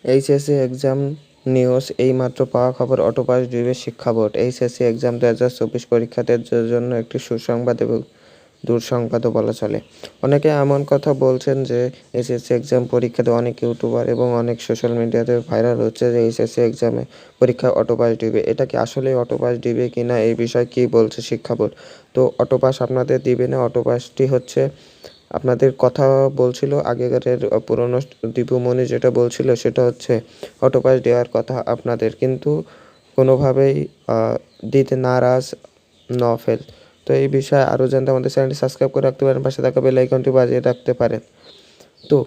HSC exam news এইমাত্র পাওয়া খবর অটোপাস দিবে শিক্ষা বোর্ড। এইচএসসি এক্সাম 2024 পরীক্ষার্থীদের জন্য একটি সুসংবাদ এবং দুঃসংবাদও বলা চলে। অনেকে এমন কথা বলছেন যে এইচএসসি এক্সাম পরীক্ষাতে অনেক ইউটিউবার এবং অনেক সোশ্যাল মিডিয়াতে ভাইরাল হচ্ছে যে এইচএসসি এক্সামে পরীক্ষায় অটোপাস দিবে। এটা কি আসলেই অটোপাস দিবে কিনা এই বিষয়ে কী বলছে শিক্ষা বোর্ড? তো অটোপাস আপনাদের দিবে না। অটোপাসটি হচ্ছে আপনাদের কথা বলছিল আগেকারের পুরনো দীপুমণি যেটা বলছিল সেটা হচ্ছে অটোপাস দেওয়ার কথা আপনাদের, কিন্তু কোনোভাবেই দিতে নারাজ নফেল। তো এই বিষয়ে আরও জানতে আমাদের চ্যানেলটি সাবস্ক্রাইব করে রাখতে পারেন, পাশে থাকা বেল আইকনটি বাজিয়ে রাখতে পারেন। তো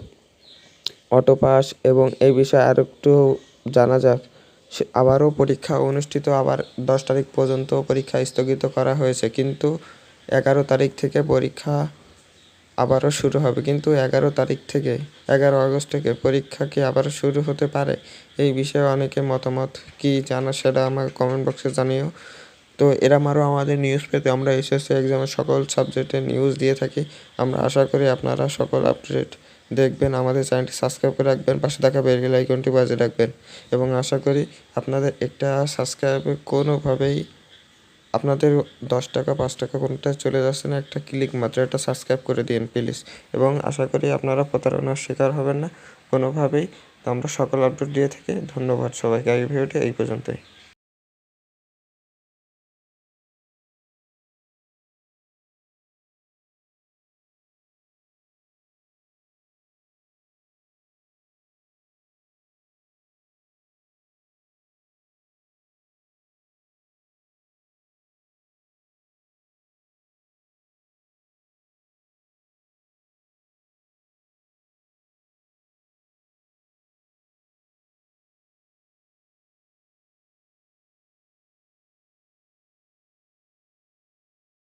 অটোপাস এবং এই বিষয়ে আরও একটু জানা যাক। আবারও পরীক্ষা অনুষ্ঠিত, আবার 10 তারিখ পর্যন্ত পরীক্ষা স্থগিত করা হয়েছে, কিন্তু 11 তারিখ থেকে পরীক্ষা আবারও শুরু হবে। কিন্তু 11 আগস্ট থেকে পরীক্ষা কি আবারও শুরু হতে পারে? এই বিষয়ে অনেকে মতামত কি জানা সেটা আমার কমেন্ট বক্সে জানিও। তো এরকম আরও আমাদের নিউজ পেতে আমরা এসএসসি এক্সামের সকল সাবজেক্টের নিউজ দিয়ে থাকি। আমরা আশা করি আপনারা সকল আপডেট দেখবেন, আমাদের চ্যানেলটি সাবস্ক্রাইব করে রাখবেন, পাশে থাকা বেল আইকনটি বাজিয়ে রাখবেন এবং আশা করি আপনাদের একটা সাবস্ক্রাইবে কোনোভাবেই আপনাদের 10 টাকা 5 টাকা কোনটা চলে যাচ্ছে না, একটা ক্লিক মাত্র, একটা সাবস্ক্রাইব করে দিন প্লিজ। এবং আশা করি আপনারা প্রতারণার শিকার হবেন না কোনোভাবেই। তো আমরা সকল আপডেট দিয়ে থাকি। ধন্যবাদ সবাইকে। এই ভিডিওটি এই পর্যন্তই।